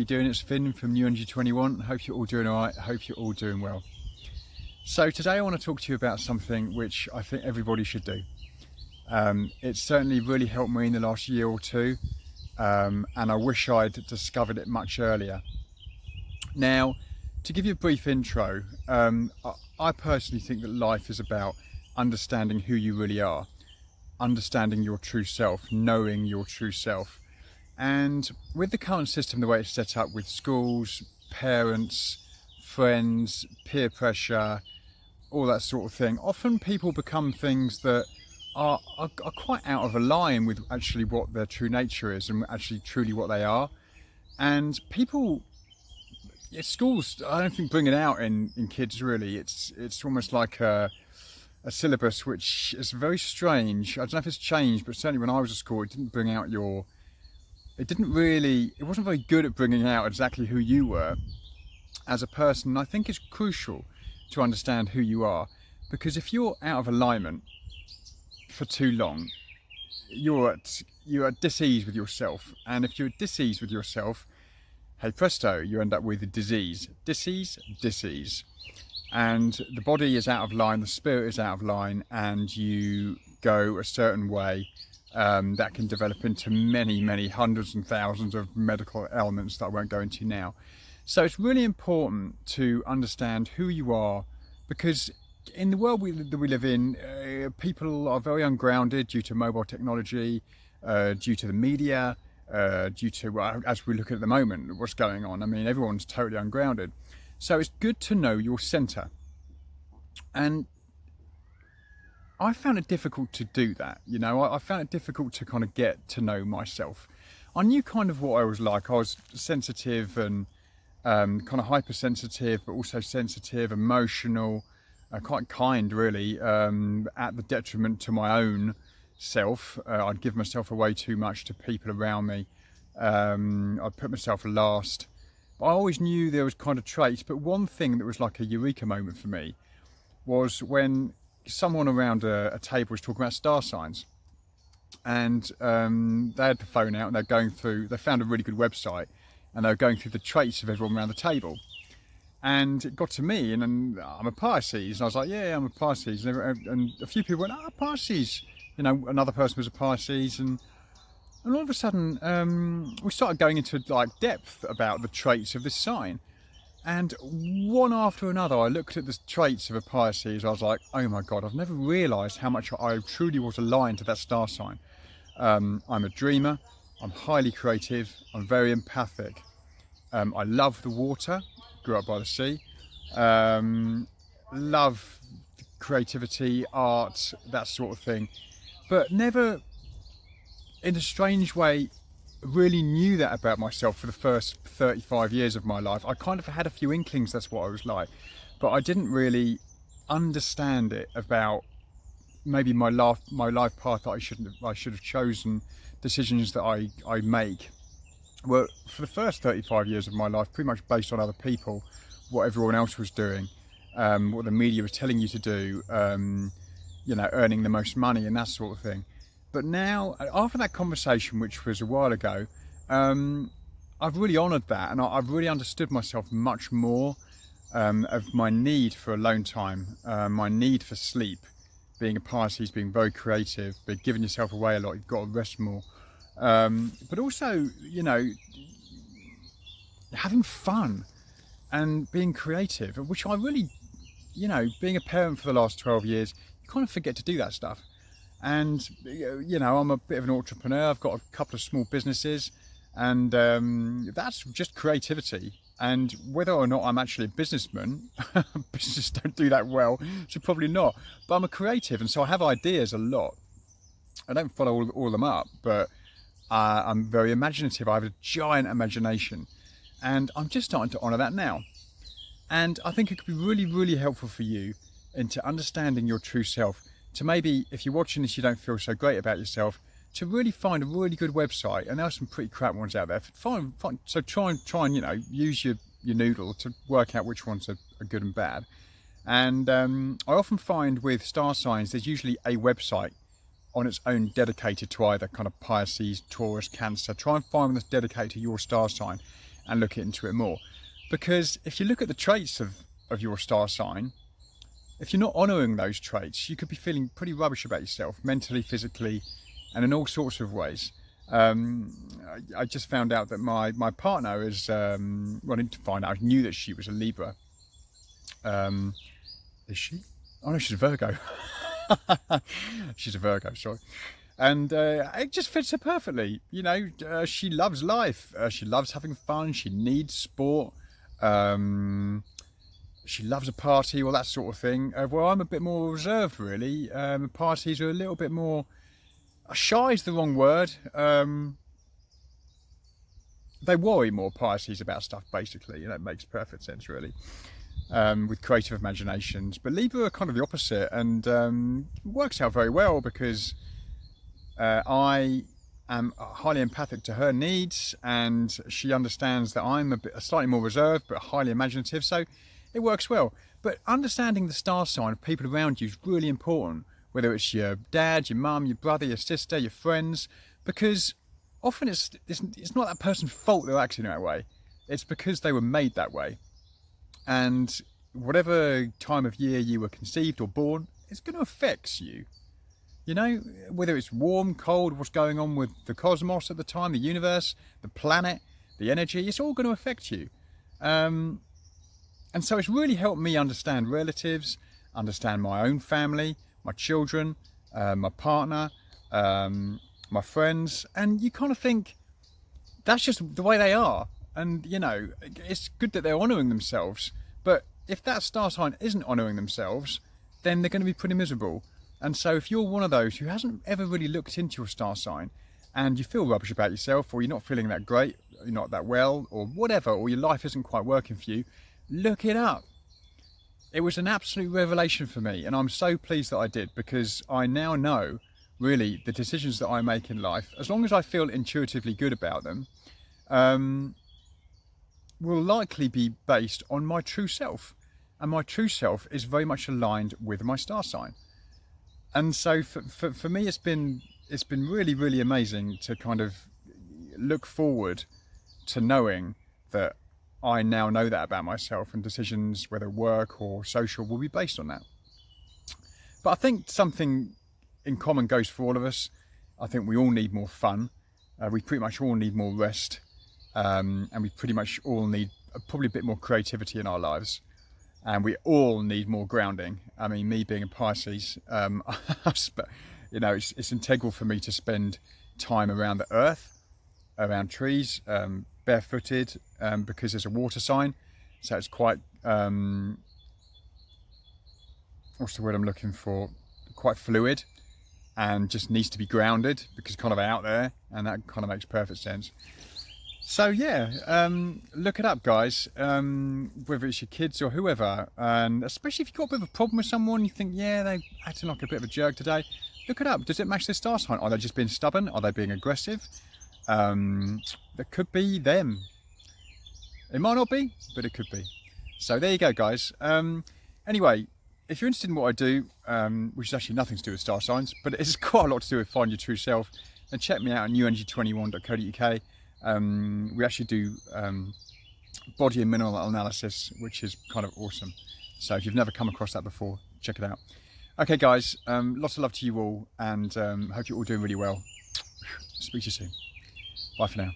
doing? It's Finn from New Energy 21. Hope you're all doing all right. Hope you're all doing well. So today I want to talk to you about something which I think everybody should do. It's certainly really helped me in the last year or two, and I wish I'd discovered it much earlier. Now, to give you a brief intro, I personally think that life is about understanding who you really are, understanding your true self, knowing your true self. And with the current system, the way it's set up with schools, parents, friends, peer pressure, all that sort of thing, often people become things that are quite out of line with actually what their true nature is and actually truly what they are. And people, schools, I don't think bring it out in kids really. It's almost like a syllabus which is very strange. I don't know if it's changed, but certainly when I was at school, it didn't bring out it wasn't very good at bringing out exactly who you were as a person. And I think it's crucial to understand who you are, because if you're out of alignment for too long, you're at dis-ease with yourself. And if you're at dis-ease with yourself, hey presto, you end up with a disease. Dis-ease. And the body is out of line, the spirit is out of line, and you go a certain way. That can develop into many hundreds and thousands of medical ailments that I won't go into now. So it's really important to understand who you are, because in the world that we live in, people are very ungrounded due to mobile technology, due to the media, due to, well, as we look at the moment, what's going on. I mean, everyone's totally ungrounded. So it's good to know your center. And I found it difficult to do that. You know, I found it difficult to kind of get to know myself. I knew kind of what I was like. I was sensitive and kind of hypersensitive, but also sensitive, emotional, quite kind really, at the detriment to my own self. I'd give myself away too much to people around me. I'd put myself last. But I always knew there was kind of traits, but one thing that was like a eureka moment for me was when someone around a table was talking about star signs, and they had the phone out and they found a really good website, and they were going through the traits of everyone around the table. And it got to me, and I'm a Pisces, and I was like, yeah, I'm a Pisces. And a few people went, Pisces. You know, another person was a Pisces, and all of a sudden we started going into like depth about the traits of this sign. And one after another, I looked at the traits of a Pisces. I was like, oh my God, I've never realised how much I truly was aligned to that star sign. I'm a dreamer. I'm highly creative. I'm very empathic. I love the water. Grew up by the sea. Love creativity, art, that sort of thing. But never, in a strange way, really knew that about myself for the first 35 years of my life. I kind of had a few inklings that's what I was like, but I didn't really understand it about maybe my life path that I should have chosen, decisions that I make were for the first 35 years of my life pretty much based on other people, what everyone else was doing, what the media was telling you to do, you know, earning the most money and that sort of thing. But now, after that conversation, which was a while ago, I've really honoured that, and I've really understood myself much more, of my need for alone time, my need for sleep. Being a Pisces, being very creative, but giving yourself away a lot, you've got to rest more. But also, you know, having fun and being creative, which I really, you know, being a parent for the last 12 years, you kind of forget to do that stuff. And, you know, I'm a bit of an entrepreneur. I've got a couple of small businesses, and that's just creativity. And whether or not I'm actually a businessman, businesses don't do that well, so probably not. But I'm a creative, and so I have ideas a lot. I don't follow all of them up, but I'm very imaginative. I have a giant imagination, and I'm just starting to honour that now. And I think it could be really helpful for you into understanding your true self. To maybe, if you're watching this, you don't feel so great about yourself, to really find a really good website, and there are some pretty crap ones out there. So try and you know, use your noodle to work out which ones are good and bad. And I often find with star signs, there's usually a website on its own dedicated to either kind of Pisces, Taurus, Cancer. Try and find one that's dedicated to your star sign, and look into it more. Because if you look at the traits of your star sign, if you're not honouring those traits, you could be feeling pretty rubbish about yourself, mentally, physically, and in all sorts of ways. I just found out that my partner is wanting to find out. I knew that she was a Libra. Is she? Oh no, she's a Virgo. She's a Virgo, sorry. And it just fits her perfectly. You know, she loves life. She loves having fun. She needs sport. She loves a party, all that sort of thing. Well, I'm a bit more reserved, really. Parties are a little bit more... Shy is the wrong word. They worry more, parties, about stuff, basically. You know, it makes perfect sense, really. With creative imaginations. But Libra are kind of the opposite, and it works out very well because I am highly empathic to her needs, and she understands that I'm slightly more reserved but highly imaginative, so it works well. But understanding the star sign of people around you is really important, whether it's your dad, your mum, your brother, your sister, your friends, because often it's not that person's fault they're acting that way. It's because they were made that way. And whatever time of year you were conceived or born, it's going to affect you. You know, whether it's warm, cold, what's going on with the cosmos at the time, the universe, the planet, the energy, it's all going to affect you. And so it's really helped me understand relatives, understand my own family, my children, my partner, my friends, and you kind of think that's just the way they are. And you know, it's good that they're honouring themselves, but if that star sign isn't honouring themselves, then they're going to be pretty miserable. And so if you're one of those who hasn't ever really looked into your star sign and you feel rubbish about yourself, or you're not feeling that great, you're not that well, or whatever, or your life isn't quite working for you, look it up. It was an absolute revelation for me, and I'm so pleased that I did, because I now know really the decisions that I make in life, as long as I feel intuitively good about them, will likely be based on my true self. And my true self is very much aligned with my star sign. And so for me, it's been really, really amazing to kind of look forward to knowing that I now know that about myself, and decisions, whether work or social, will be based on that. But I think something in common goes for all of us. I think we all need more fun. We pretty much all need more rest. And we pretty much all need probably a bit more creativity in our lives. And we all need more grounding. I mean, me being a Pisces, you know, it's integral for me to spend time around the earth, around trees, barefooted, because there's a water sign, so it's quite what's the word I'm looking for, quite fluid, and just needs to be grounded because it's kind of out there, and that kind of makes perfect sense. So yeah, look it up, guys, whether it's your kids or whoever, and especially if you've got a bit of a problem with someone, you think, yeah, they're acting like a bit of a jerk today, look it up. Does it match their star sign? Are they just being stubborn? Are they being aggressive? That could be them. It might not be, but it could be. So there you go, guys. Anyway, if you're interested in what I do, which is actually nothing to do with star signs, but it's quite a lot to do with finding your true self, then check me out at newenergy21.co.uk. We actually do body and mineral analysis, which is kind of awesome. So if you've never come across that before, check it out. Okay, guys, lots of love to you all, and hope you're all doing really well. Speak to you soon. Bye for now.